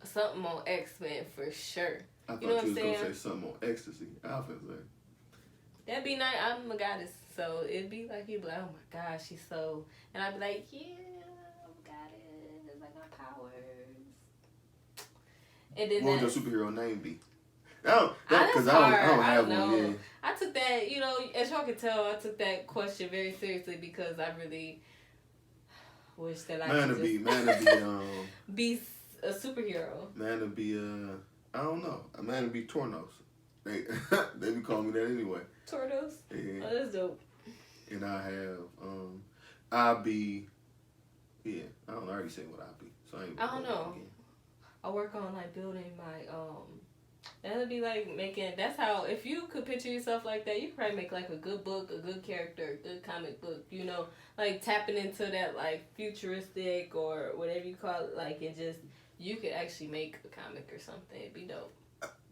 something on X-Men for sure. I thought You know what you I'm was gonna saying? say something on ecstasy. I was like, That'd be nice. I'm a goddess, so it'd be like you'd be like, oh my gosh, she's so, and I'd be like, yeah, I'm a goddess. I got powers. And then what would your superhero name be? Because I don't have one. Yeah. I took that, you know, as y'all can tell, I took that question very seriously because I really wish that I could be a superhero. Man to be I don't know. A man to be Tornos. They they be calling me that anyway. Tornos? Yeah. Oh, that's dope. And I have I'll be I don't know, I already said what I'll be. So I don't know. I work on like building my that'd be like making, that's how, if you could picture yourself like that, you could probably make like a good book, a good character, a good comic book, you know, like tapping into that like futuristic or whatever you call it, like it just, you could actually make a comic or something. It'd be dope.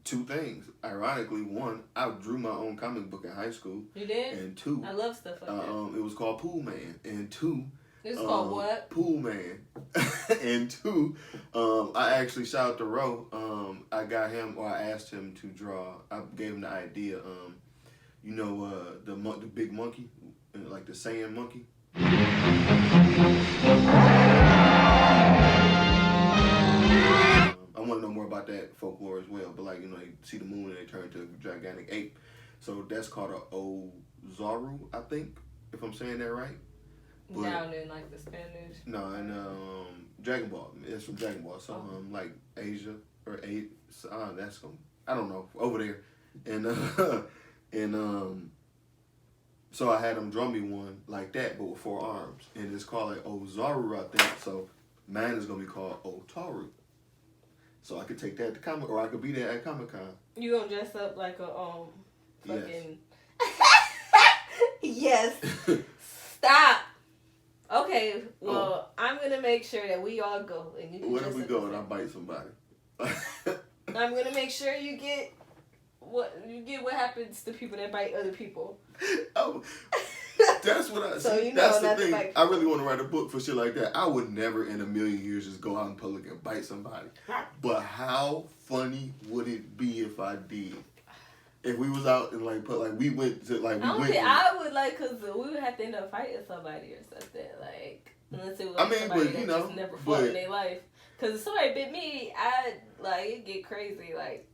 2 things. Ironically, 1, I drew my own comic book in high school. You did? And 2, I love stuff like that. It was called Pool Man. And 2, It's called what? Pool Man. And 2, I actually shout out to Ro. I got him, or I asked him to draw. I gave him the idea. You know, the big monkey, like the sand monkey. I want to know more about that folklore as well. But like, you know, they see the moon and they turn into a gigantic ape. So that's called a Ozaru, I think, if I'm saying that right. But, down in like the Spanish. No, and Dragon Ball. It's from Dragon Ball. So like Asia or that's I don't know, over there. And so I had him draw me one like that, but with 4 arms, and it's called like Ozaru, I think. So mine is gonna be called Otaru. So I could take that to Comic, or I could be there at Comic-Con. You gonna dress up like a fucking Yes. yes. Stop. Okay, well, I'm gonna make sure that we all go. And you where do we go and I bite somebody? I'm gonna make sure you get what happens to people that bite other people. Oh, that's what I so see. you know that's the thing. Bite. I really want to write a book for shit like that. I would never in a million years just go out in public and bite somebody. But how funny would it be if I did? If we was out and like we went to like we went. I would like, cause we would have to end up fighting somebody or something, like, unless it was like somebody that just never fought in their life. Cause if somebody bit me, it get crazy, like.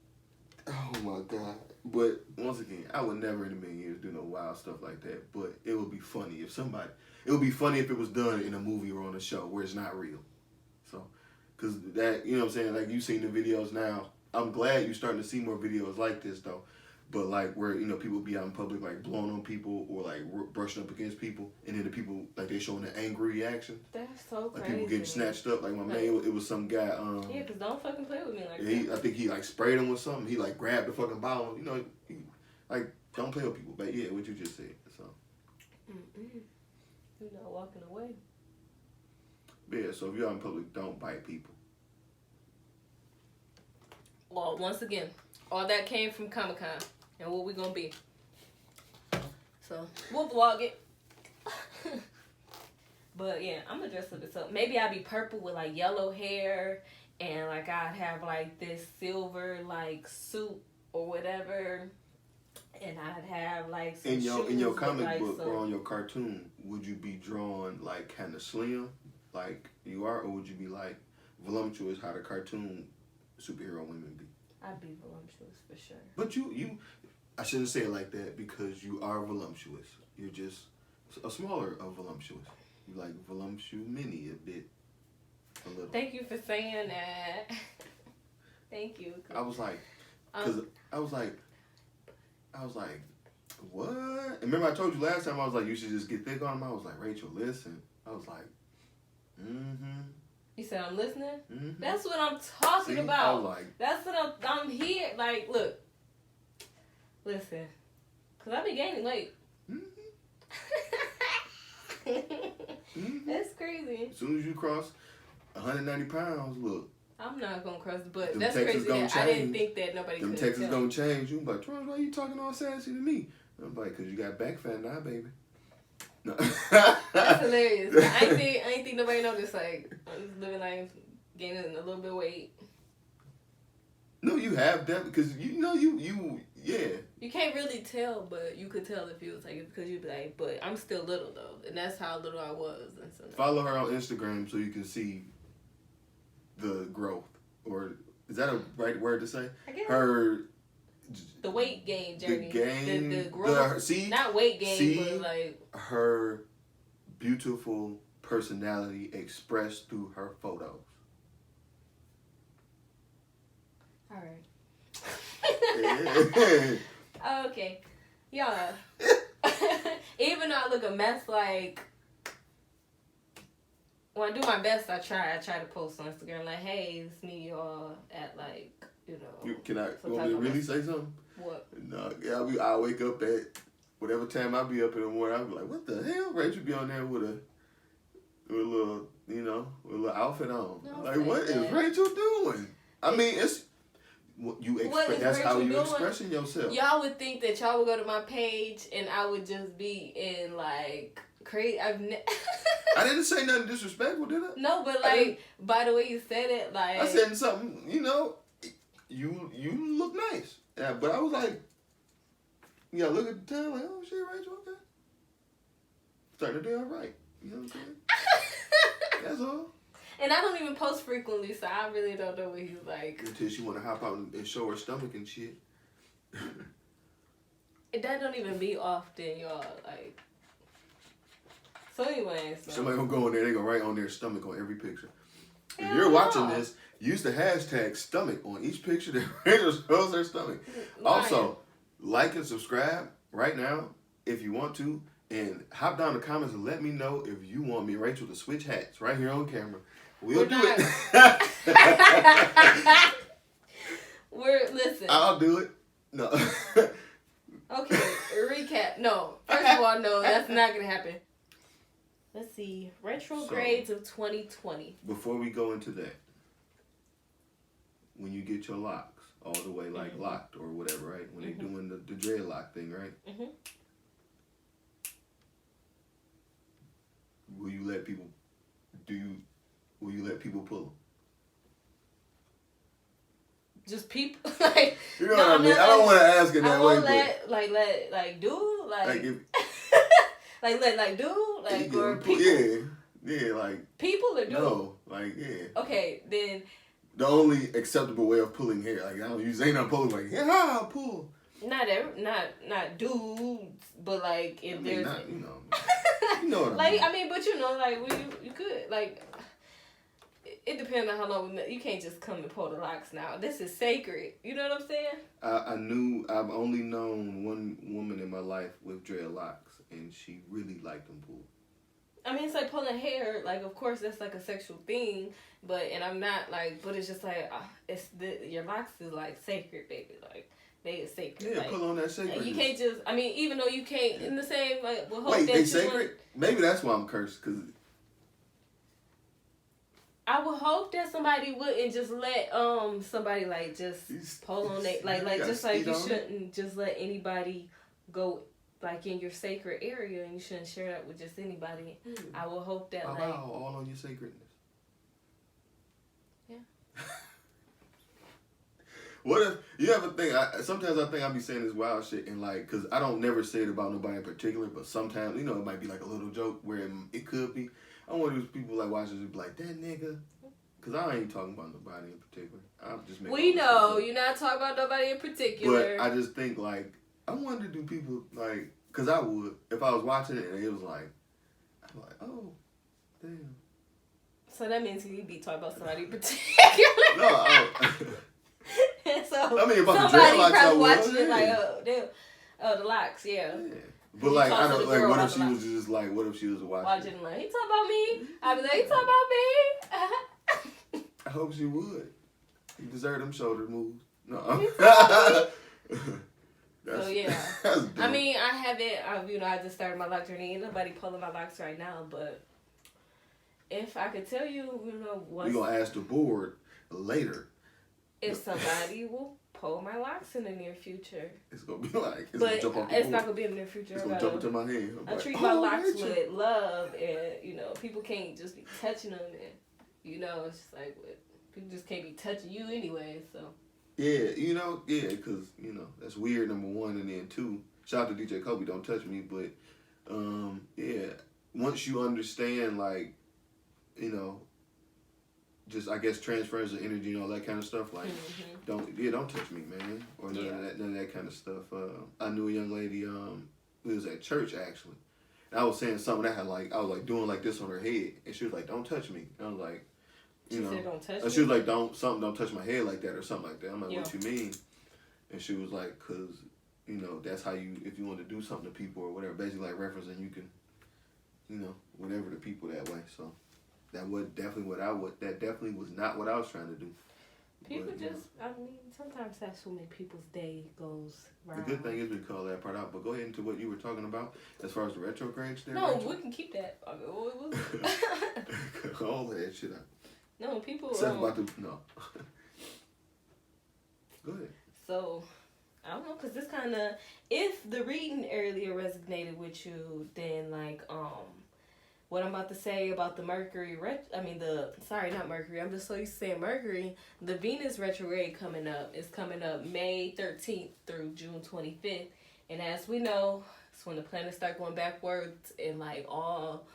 Oh my God! But once again, I would never in a million years do no wild stuff like that. But it would be funny if somebody. It would be funny if it was done in a movie or on a show where it's not real. So, cause that, you know what I'm saying, like you seen the videos now. I'm glad you're starting to see more videos like this though. But like where, you know, people be out in public like blowing on people or like brushing up against people, and then the people like they showing the angry reaction. That's so crazy. Like people getting snatched up. Like my man, it was some guy. Yeah, cause don't fucking play with me like that. I think he like sprayed him with something. He like grabbed the fucking bottle. You know, like don't play with people. But yeah, what you just said. So. You're not walking away. Yeah. So if you're out in public, don't bite people. Well, once again, all that came from Comic-Con. And what we gonna be. So, we'll vlog it. But yeah, I'm gonna dress up this up. Maybe I'll be purple with like yellow hair and like I'd have like this silver like suit or whatever, and I'd have like some in your shoes comic like book some, or on your cartoon, would you be drawn like kind of slim, like you are, or would you be like voluptuous, how the cartoon superhero women be? I'd be voluptuous for sure. But you, I shouldn't say it like that because you are voluptuous. You're just a smaller of voluptuous. You like voluptuous mini a bit, a little. Thank you for saying that. Thank you. I was like, I was like, what? And remember I told you last time I was like, you should just get thick on him. I was like, Racheal, listen. I was like, You said I'm listening? Mm-hmm. That's what I'm talking about. I was like, that's what I'm here. Like, look. Listen. Because I be gaining weight. That's crazy. As soon as you cross 190 pounds, look. I'm not going to cross, but them that's Texas crazy. That I didn't think that nobody them could Texas tell. gonna change. You like, Charles, why you talking all sassy to me? I'm like, because you got back fat now, baby. No. That's hilarious. I ain't think nobody noticed. Like, I'm just living life, gaining a little bit of weight. No, you have that because you yeah. You can't really tell, but you could tell if you was like, because you'd be like, but I'm still little though, and that's how little I was. And so follow her on Instagram so you can see the growth, or is that a right word to say? I guess. Her the weight gain journey, the growth, not weight gain, but like her beautiful personality expressed through her photos. All right. Yeah. Okay, y'all. Even though I look a mess, like when I do my best, I try to post on Instagram like, "Hey, it's me, y'all," at like, you know. Can I want me to really say something? What? No, yeah, I wake up at whatever time I be up in the morning. I be like, "What the hell?" Racheal be on there with a little, with a little outfit on. No, like, what is Racheal doing? I mean, it's what you express. That's how you expressing yourself. Y'all would think that y'all would go to my page and I would just be in like crazy. I didn't say nothing disrespectful, did I? No, but like by the way you said it, like I said something. You look nice. Yeah, but I was like, yeah, look at the time like, oh shit, Racheal, okay, starting the day all right. You know what I'm saying? That's all. And I don't even post frequently, so I really don't know what he's like. Until she want to hop out and show her stomach and shit. That don't even be often, y'all. Like. So anyway, somebody gonna go in there. They gonna write on their stomach on every picture. If you're watching this, use the hashtag stomach on each picture that Racheal shows her stomach. Also, like and subscribe right now if you want to, and hop down in the comments and let me know if you want me and Racheal to switch hats right here on camera. We'll do it. Listen. I'll do it. No. Okay, recap. No, first of all, no, that's not gonna happen. Let's see, retrogrades of 2020. Before we go into that, when you get your locks all the way like locked or whatever, right? When they're doing the dreadlock thing, right? Mm-hmm. Will you let people pull them? Just people, like, you know what I mean? I don't want to ask it that way, but or people. Yeah, like people or dude. No, like Okay, then the only acceptable way of pulling hair, like I don't use ain't no pulling like I'll pull. Not dudes, but like if there's not, you know what like I mean, but like you could like. It depends on how long we met. You can't just come and pull the locks now. This is sacred. You know what I'm saying? I've only known one woman in my life with dreadlocks, and she really liked them pulled. I mean, it's like pulling hair. Like, of course, that's like a sexual thing, but I'm not like. But it's just like your locks is like sacred, baby. Like they is sacred. Yeah, like, pull on that sacred. You can't just. I mean, even though you can't in the same like. Wait, they sacred? Maybe that's why I'm cursed because. I would hope that somebody wouldn't just let somebody like just pull on it like just like you shouldn't just let anybody go like in your sacred area and you shouldn't share that with just anybody. I will hope that all on your sacredness. Yeah. What if you ever think? Sometimes I think I be saying this wild shit and like, cause I don't never say it about nobody in particular, but sometimes it might be like a little joke where it could be. I want those people like watching it be like that nigga, cause I ain't talking about nobody in particular. I'm just making. We know you're not talking about nobody in particular. But I just think like I wonder do people like, cause I would if I was watching it and it was like, I'm like, oh, damn. So that means you be talking about somebody in particular. No. So I mean, about somebody the dreadlocks, probably watching it like, oh, damn. Oh, the locks, yeah. But like, I don't like. What if she was just like? What if she was watching? Like, he talking about me. I be like, he talking about me. I hope she would. You deserve them shoulder moves. No. So yeah. I mean, I haven't. I just started my lock journey. Ain't nobody pulling my locks right now, but if I could tell you, once we gonna ask the board later. If somebody will pull my locks in the near future. It's going to be like, it's not going to be in the near future. It's going to jump into my hand. I treat my locks with love and, people can't just be touching them and, it's just like, people just can't be touching you anyway, so. Yeah, because, that's weird, number one, and then two, shout out to DJ Kobe, don't touch me, but, once you understand, like, just I guess transference of energy and all that kind of stuff. Like, don't touch me, man, or none of that kind of stuff. I knew a young lady. We was at church actually, and I was saying something that had I was like doing like this on her head, and she was like, "Don't touch me." And I was like, she said, "Don't touch me." She was like, "Don't touch my head like that," or something like that. I'm like, "What you mean?" And she was like, "Cause that's how you if you want to do something to people or whatever, basically like referencing you can, whatever to people that way." So. That definitely was not what I was trying to do. People sometimes that's what makes people's day goes round. The good thing is we call that part out, but go ahead into what you were talking about as far as the retrograde there. No, we can keep that. I mean, what was it? All of that shit out. No, people. No. Go ahead. So, I don't know, because this kind of, if the reading earlier resonated with you, then what I'm about to say about the Mercury, not Mercury, I'm just so used to saying Mercury, the Venus retrograde is coming up May 13th through June 25th. And as we know, it's when the planets start going backwards and all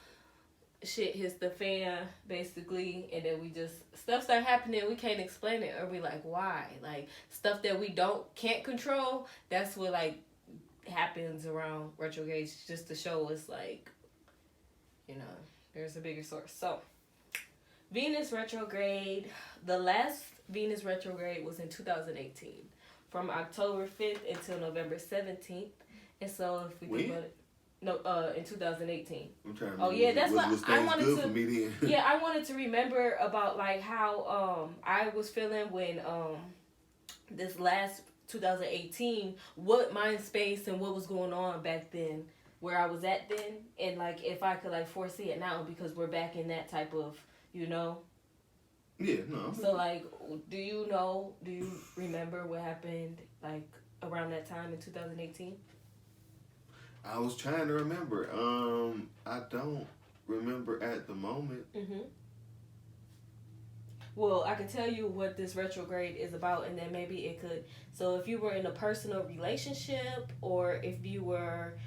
shit hits the fan, basically. And then stuff start happening, we can't explain it, or we like, why? Like, stuff that we can't control, that's what happens around retrogrades, just to show us there's a bigger source. So, Venus retrograde, the last Venus retrograde was in 2018, from October 5th until November 17th. And so, if we think about it, in 2018. That's what I wanted to. For me then. Yeah, I wanted to remember about how I was feeling when this last 2018, what mind space and what was going on back then. Where I was at then, and if I could foresee it now, because we're back in that type of, Yeah, no. So do you remember what happened around that time in 2018? I was trying to remember. I don't remember at the moment. Well, I can tell you what this retrograde is about, and then maybe it could. So if you were in a personal relationship, or if you were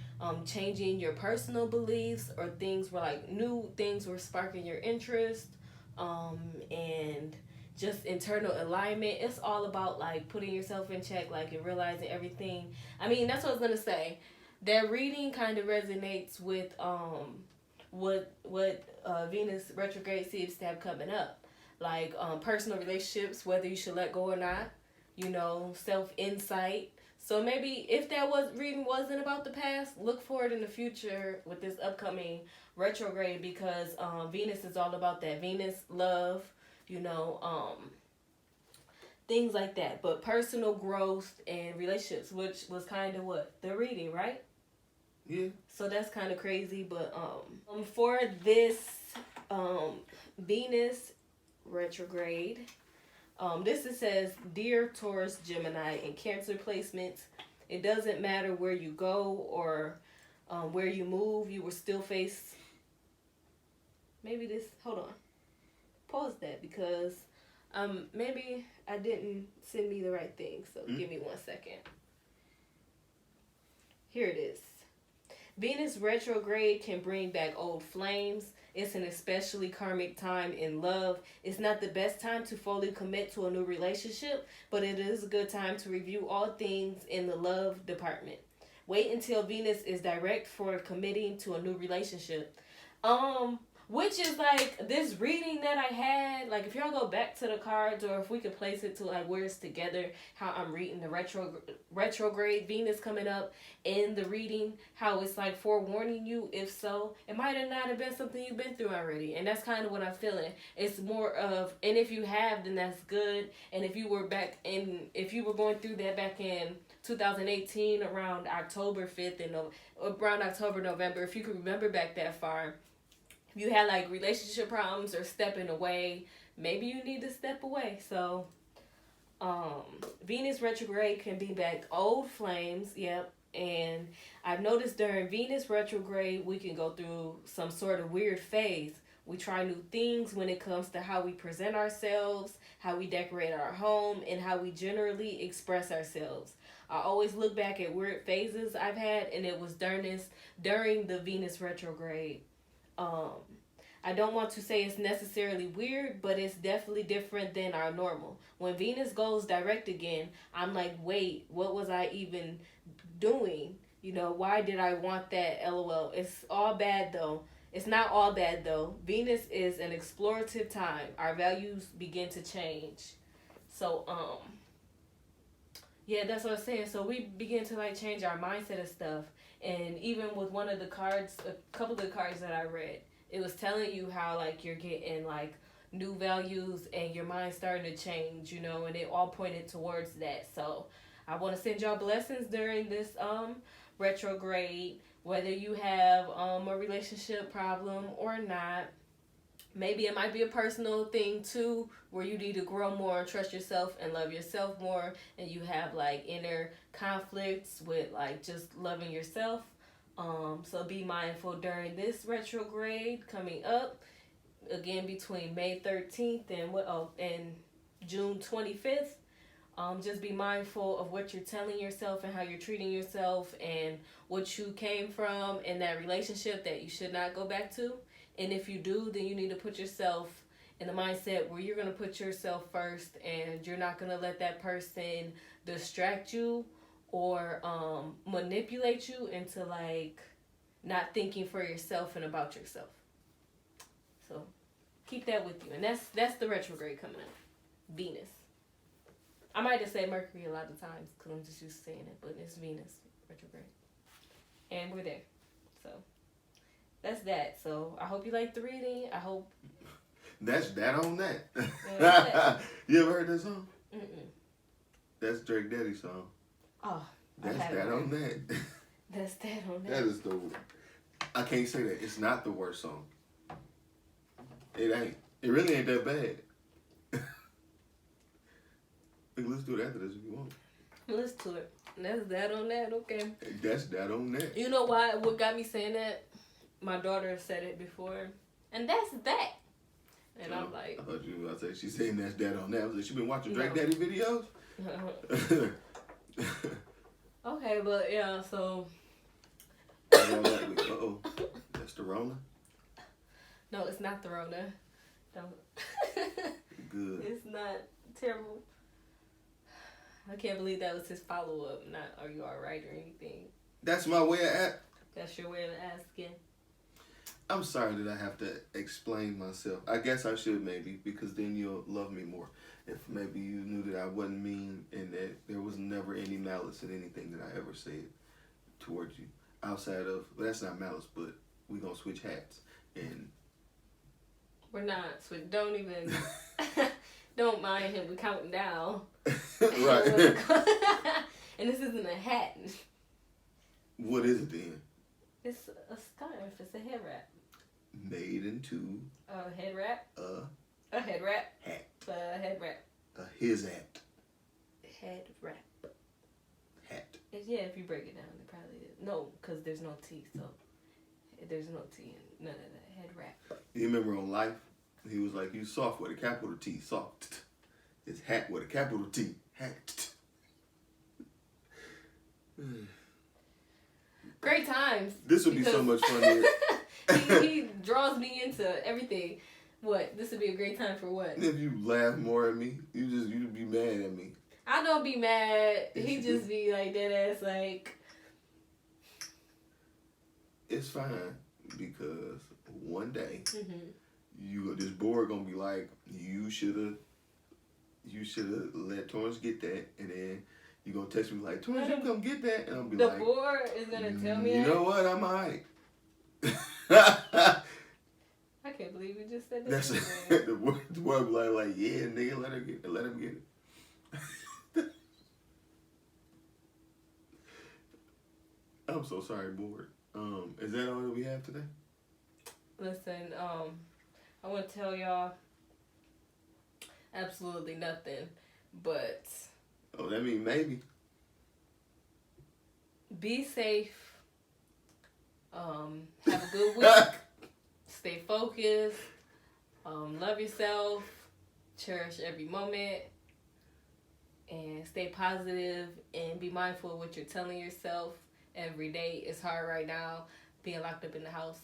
changing your personal beliefs, or things were new things were sparking your interest, and just internal alignment. It's all about putting yourself in check, and realizing everything. I mean, that's what I was gonna say. That reading kind of resonates with what Venus retrograde seems to have coming up. Personal relationships, whether you should let go or not, self-insight. So maybe if that reading wasn't about the past, look forward in the future with this upcoming retrograde, because Venus is all about that. Venus, love, things like that. But personal growth and relationships, which was kind of the reading, right? Yeah. So that's kind of crazy, but for this Venus retrograde, it says, dear Taurus, Gemini, and Cancer placements, it doesn't matter where you go or where you move, you will still face, hold on, pause that, because Maybe I didn't send me the right thing, so give me 1 second. Here it is. Venus retrograde can bring back old flames. It's an especially karmic time in love. It's not the best time to fully commit to a new relationship, but it is a good time to review all things in the love department. Wait until Venus is direct for committing to a new relationship. Which is like this reading that I had. Like, if y'all go back to the cards, or if we could place it to like where it's together, how I'm reading the retrograde Venus coming up in the reading, how it's like forewarning you. If so, it might have not have been something you've been through already, and that's kind of what I'm feeling. It's more of, and if you have, then that's good. And if you were if you were going through that back in 2018 around October 5th and around October, November, if you could remember back that far. If you had like relationship problems or stepping away, maybe you need to step away. So, Venus retrograde can be back old flames. Yep. And I've noticed during Venus retrograde, we can go through some sort of weird phase. We try new things when it comes to how we present ourselves, how we decorate our home, and how we generally express ourselves. I always look back at weird phases I've had, and it was during the Venus retrograde. I don't want to say it's necessarily weird, but it's definitely different than our normal. When Venus goes direct again, I'm like, wait, what was I even doing? You know, why did I want that? LOL. It's all bad though. It's not all bad though. Venus is an explorative time. Our values begin to change. So, yeah, that's what I'm saying. So we begin to like change our mindset and stuff. And even with one of the cards, a couple of the cards that I read, it was telling you how like you're getting like new values and your mind's starting to change, you know, and it all pointed towards that. So I want to send y'all blessings during this retrograde, whether you have a relationship problem or not. Maybe it might be a personal thing too, where you need to grow more, trust yourself, and love yourself more, and you have like inner conflicts with like just loving yourself. So be mindful during this retrograde coming up again between May 13th and June 25th. Just be mindful of what you're telling yourself and how you're treating yourself and what you came from in that relationship that you should not go back to. And if you do, then you need to put yourself in the mindset where you're going to put yourself first, and you're not going to let that person distract you or manipulate you into like not thinking for yourself and about yourself. So keep that with you. And that's the retrograde coming up. Venus. I might have said Mercury a lot of times because I'm just used to saying it, but it's Venus retrograde. And we're there. So that's that. So I hope you liked the reading. I hope. That's that on that. That. You ever heard that song? Mm-mm. That's Drake Daddy's song. Oh. That's that on that. That's that on that. That is the. I can't say that. It's not the worst song. It ain't. It really ain't that bad. We can listen to it after this if you want. Listen to it. That's that on that. Okay. That's that on that. You know why? What got me saying that? My daughter said it before, and that's that. And I'm like, I thought you were about to say she's saying that's that on that. I was like, she been watching Drake Daddy videos. Okay, but yeah, so. Uh-oh, that's the Rona. No, it's not the Rona. Don't. Good. It's not terrible. I can't believe that was his follow-up. Not, are you alright or anything? That's my way of That's your way of asking. I'm sorry that I have to explain myself. I guess I should maybe, because then you'll love me more. If maybe you knew that I wasn't mean and that there was never any malice in anything that I ever said towards you. Outside of, well, that's not malice, but we're going to switch hats. And we're not. Don't even, don't mind him. We're counting down. Right. And this isn't a hat. What is it then? It's a scarf. It's a head wrap. Made into A head wrap. A head wrap. Hat. A head wrap. A his hat. Head wrap. Hat. Yeah, if you break it down, it probably is. No, because there's no T, so there's no T in none of that. Head wrap. You remember on Life, he was like, you soft with a capital T, soft. It's hat with a capital T. Hat. Great times. This would be so much fun. he draws me into everything. What? This would be a great time for what? If you laugh more at me, you'd be mad at me. I don't be mad. He just be like that ass like. It's fine because one day this board gonna be like, you shoulda let Torrance get that, and then you gonna text me like, Torrance, you come get that, and I'll be like, the board is gonna tell me. You know what? I'm alright. I can't believe you just said that. That's it. The boy be like, yeah, nigga, let him get it. I'm so sorry, board. Is that all that we have today? Listen, I want to tell y'all absolutely nothing, but oh, that mean maybe. Be safe. Have a good week. Stay focused. Love yourself. Cherish every moment. And stay positive and be mindful of what you're telling yourself every day. It's hard right now being locked up in the house,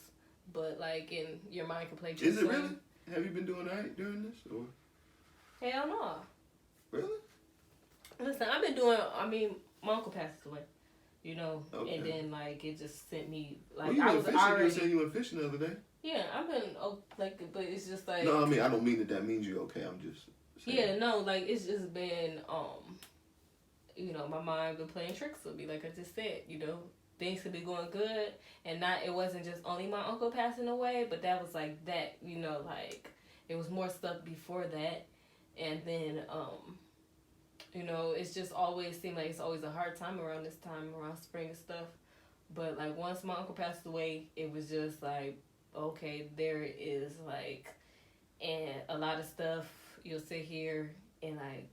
but like your mind can play tricks. Is it really? Have you been doing all right during this? Or? Hell no. Really? Listen, my uncle passed away. Okay. And then like it just sent me like I was already. You said you went fishing the other day. Yeah, I've been but it's just like. No, I don't mean that means you're okay. I'm just. Saying. Yeah, no, like it's just been my mind been playing tricks with me, like I just said. Things could be going good, and it wasn't just only my uncle passing away, but that was like that. Like it was more stuff before that, and then it's just always seemed like it's always a hard time around this time, around spring and stuff. But like once my uncle passed away, it was just like, okay, there is like, and a lot of stuff you'll sit here and like,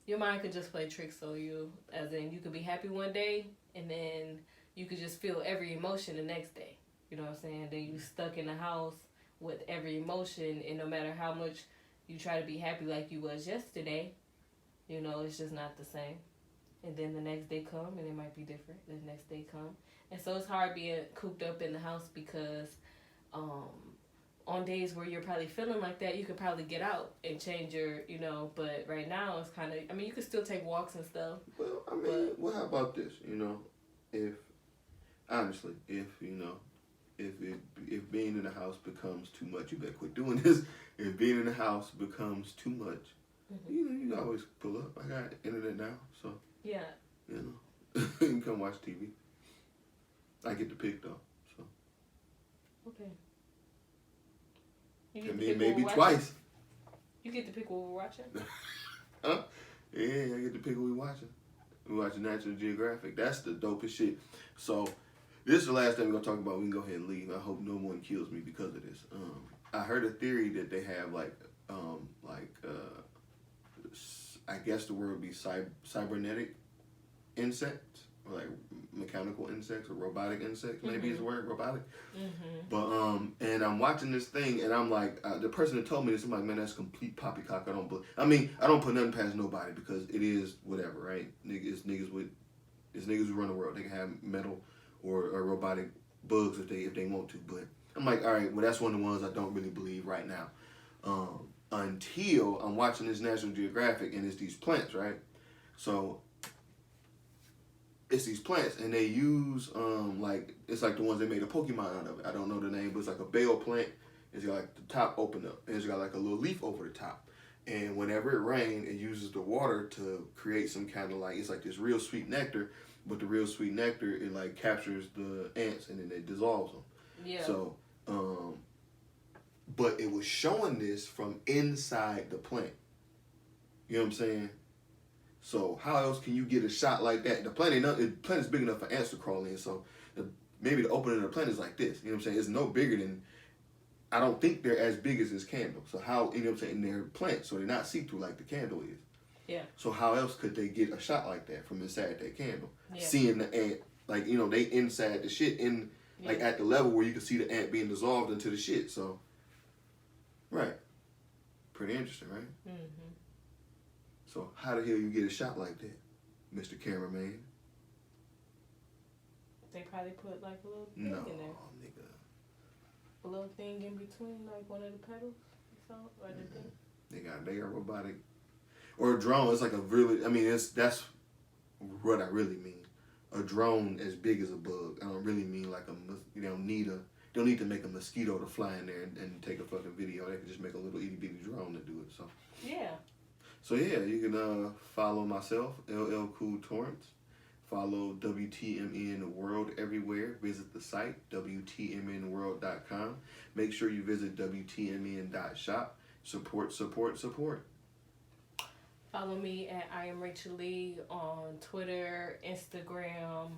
your mind could just play tricks on you, as in you could be happy one day and then you could just feel every emotion the next day. You know what I'm saying? Then you stuck in the house with every emotion, and no matter how much you try to be happy like you was yesterday, it's just not the same. And then the next day come and it might be different. The next day come. And so it's hard being cooped up in the house because on days where you're probably feeling like that, you could probably get out and change your, but right now it's kind of, you could still take walks and stuff. Well, well, how about this, if being in the house becomes too much, you better quit doing this. If being in the house becomes too much, you can always pull up. I got internet now, so. Yeah. You can come watch TV. I get to pick though, so. Okay. Maybe twice. You get to pick what we're watching? Huh? Yeah, I get to pick what we're watching. We're watching National Geographic. That's the dopest shit. So, this is the last thing we're going to talk about. We can go ahead and leave. I hope no one kills me because of this. I heard a theory that they have I guess the word would be cybernetic insects, or like mechanical insects or robotic insects. Maybe it's the word robotic. But and I'm watching this thing and I'm like, the person that told me this, I'm like, man, that's complete poppycock. I don't put nothing past nobody because it is whatever, right? It's niggas who run the world. They can have metal or robotic bugs if they want to. But I'm like, all right, well that's one of the ones I don't really believe right now. Until I'm watching this National Geographic and it's these plants, right? So it's these plants and they use it's like the ones they made a Pokemon out of it. I don't know the name, but it's like a bale plant. It's got like the top open up and it's got like a little leaf over the top. And whenever it rains, it uses the water to create some kind of it's like this real sweet nectar, but the real sweet nectar, it like captures the ants and then it dissolves them. Yeah. So, but it was showing this from inside the plant. You know what I'm saying? So how else can you get a shot like that? The plant is big enough for ants to crawl in. So maybe the opening of the plant is like this. You know what I'm saying? It's no bigger than. I don't think they're as big as this candle. So how, you know what I'm saying? They're plants, so they're not see-through like the candle is. Yeah. So how else could they get a shot like that from inside that candle? Yeah. Seeing the ant, they inside the shit in, at the level where you can see the ant being dissolved into the shit. So, right. Pretty interesting, right? So how the hell you get a shot like that, Mr. Cameraman? They probably put like a little thing No, in there. nigga. A little thing in between, like one of the pedals or something, or the thing. They got robotic. Or a drone, it's like a really, I mean, that's what I really mean. A drone as big as a bug. I don't really mean like you don't need to make a mosquito to fly in there and take a fucking video. They can just make a little itty bitty drone to do it. So Yeah. So yeah, you can follow myself, LL Cool Torrance. Follow WTMN World everywhere. Visit the site, WTMNworld.com. Make sure you visit WTMN.shop. Support, support, support. Follow me at I am Racheal on Twitter, Instagram,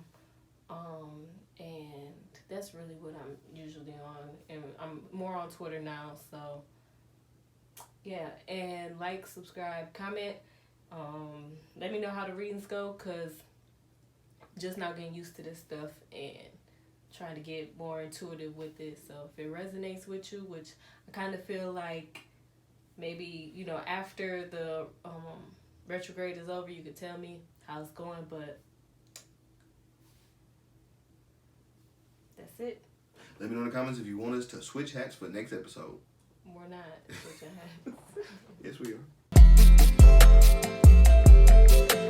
and that's really what I'm usually on. And I'm more on Twitter now, so yeah. And like, subscribe, comment. Let me know how the readings go, cause just now getting used to this stuff and trying to get more intuitive with it. So if it resonates with you, which I kind of feel like maybe, you know, after the retrograde is over, you could tell me how it's going, but that's it. Let me know in the comments if you want us to switch hats for the next episode. We're not switching hats. Yes, we are.